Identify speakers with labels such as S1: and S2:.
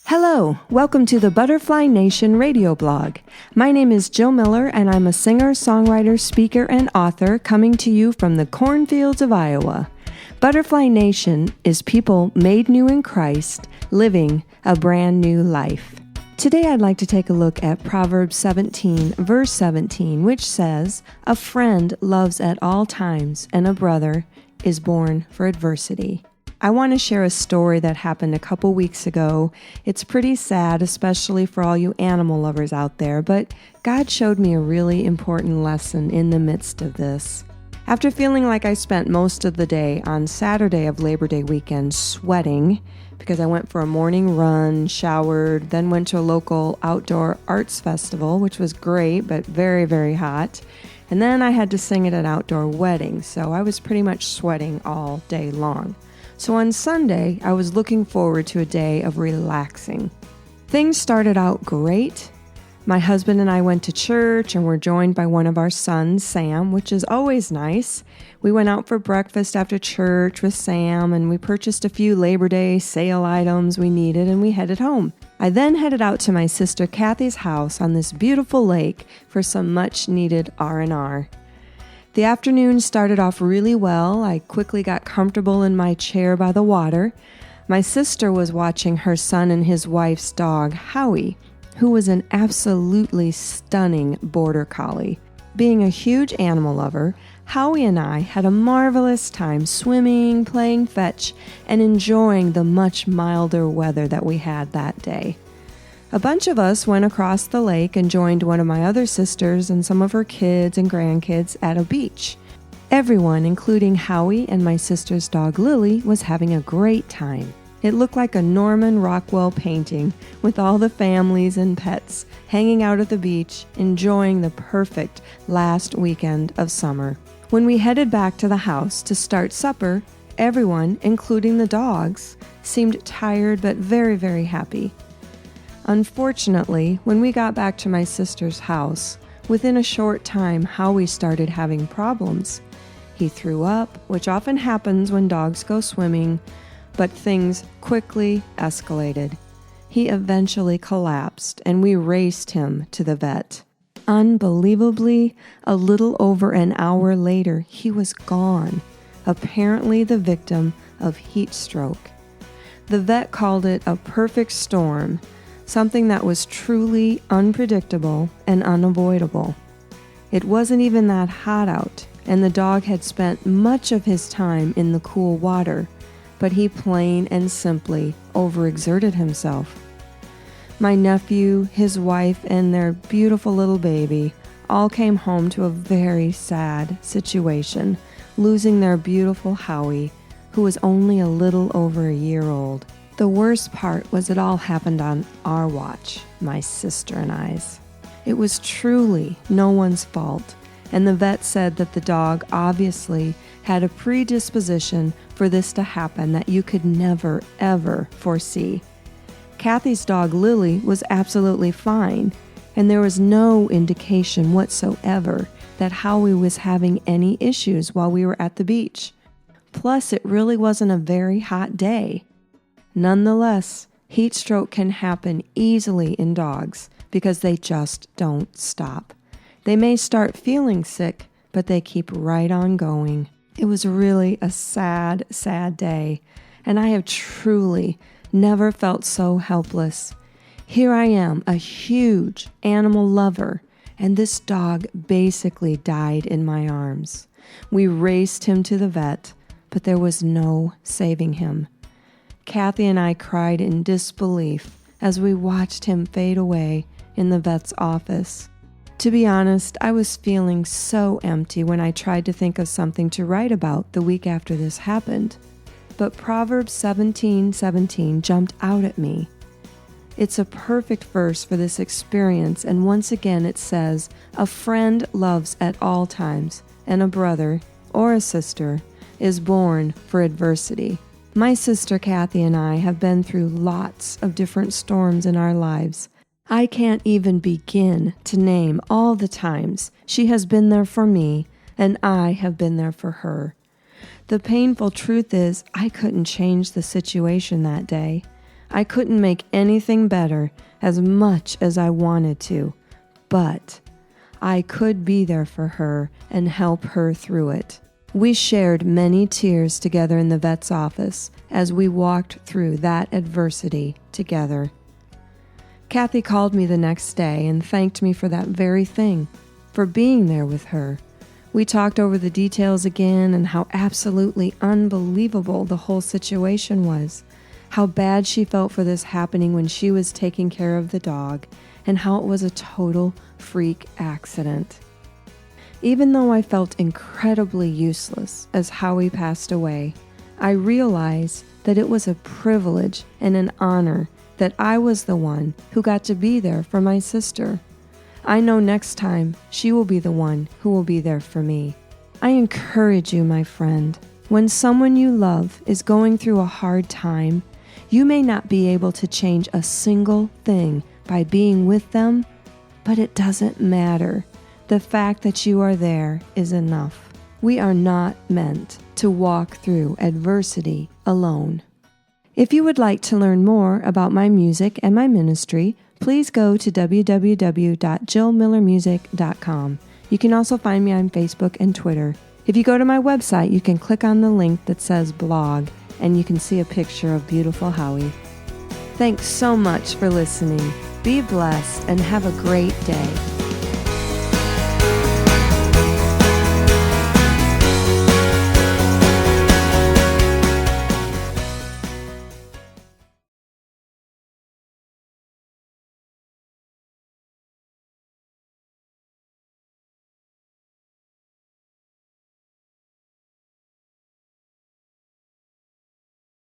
S1: Hello, welcome to the Butterfly Nation radio blog. My name is Jill Miller, and I'm a singer, songwriter, speaker, and author coming to you from the cornfields of Iowa. Butterfly Nation is people made new in Christ, living a brand new life. Today I'd like to take a look at Proverbs 17, verse 17, which says, "A friend loves at all times, and a brother is born for adversity." I want to share a story that happened a couple weeks ago. It's pretty sad, especially for all you animal lovers out there, but God showed me a really important lesson in the midst of this. After feeling like I spent most of the day on Saturday of Labor Day weekend sweating, because I went for a morning run, showered, then went to a local outdoor arts festival, which was great, but very, very hot. And then I had to sing at an outdoor wedding, so I was pretty much sweating all day long. So on Sunday, I was looking forward to a day of relaxing. Things started out great. My husband and I went to church and were joined by one of our sons, Sam, which is always nice. We went out for breakfast after church with Sam, and we purchased a few Labor Day sale items we needed, and we headed home. I then headed out to my sister Kathy's house on this beautiful lake for some much-needed R&R. The afternoon started off really well. I quickly got comfortable in my chair by the water. My sister was watching her son and his wife's dog, Howie, who was an absolutely stunning border collie. Being a huge animal lover, Howie and I had a marvelous time swimming, playing fetch, and enjoying the much milder weather that we had that day. A bunch of us went across the lake and joined one of my other sisters and some of her kids and grandkids at a beach. Everyone, including Howie and my sister's dog Lily, was having a great time. It looked like a Norman Rockwell painting, with all the families and pets hanging out at the beach, enjoying the perfect last weekend of summer. When we headed back to the house to start supper, everyone, including the dogs, seemed tired but very, very happy. Unfortunately, when we got back to my sister's house, within a short time, Howie started having problems. He threw up, which often happens when dogs go swimming, but things quickly escalated. He eventually collapsed, and we raced him to the vet. Unbelievably, a little over an hour later, he was gone, apparently the victim of heat stroke. The vet called it a perfect storm, something that was truly unpredictable and unavoidable. It wasn't even that hot out, and the dog had spent much of his time in the cool water, but he plain and simply overexerted himself. My nephew, his wife, and their beautiful little baby all came home to a very sad situation, losing their beautiful Howie, who was only a little over a year old. The worst part was it all happened on our watch, my sister and I's. It was truly no one's fault, and the vet said that the dog obviously had a predisposition for this to happen that you could never, ever foresee. Kathy's dog Lily was absolutely fine, and there was no indication whatsoever that Howie was having any issues while we were at the beach. Plus, it really wasn't a very hot day. Nonetheless, heat stroke can happen easily in dogs because they just don't stop. They may start feeling sick, but they keep right on going. It was really a sad, sad day, and I have truly never felt so helpless. Here I am, a huge animal lover, and this dog basically died in my arms. We raced him to the vet, but there was no saving him. Kathy and I cried in disbelief as we watched him fade away in the vet's office. To be honest, I was feeling so empty when I tried to think of something to write about the week after this happened. But Proverbs 17:17 jumped out at me. It's a perfect verse for this experience, and once again it says, "A friend loves at all times, and a brother or a sister is born for adversity." My sister Kathy and I have been through lots of different storms in our lives. I can't even begin to name all the times she has been there for me and I have been there for her. The painful truth is I couldn't change the situation that day. I couldn't make anything better as much as I wanted to, but I could be there for her and help her through it. We shared many tears together in the vet's office as we walked through that adversity together. Kathy called me the next day and thanked me for that very thing, for being there with her. We talked over the details again and how absolutely unbelievable the whole situation was, how bad she felt for this happening when she was taking care of the dog, and how it was a total freak accident. Even though I felt incredibly useless as Howie passed away, I realized that it was a privilege and an honor that I was the one who got to be there for my sister. I know next time she will be the one who will be there for me. I encourage you, my friend, when someone you love is going through a hard time, you may not be able to change a single thing by being with them, but it doesn't matter. The fact that you are there is enough. We are not meant to walk through adversity alone. If you would like to learn more about my music and my ministry, please go to www.jillmillermusic.com. You can also find me on Facebook and Twitter. If you go to my website, you can click on the link that says blog, and you can see a picture of beautiful Howie. Thanks so much for listening. Be blessed and have a great day.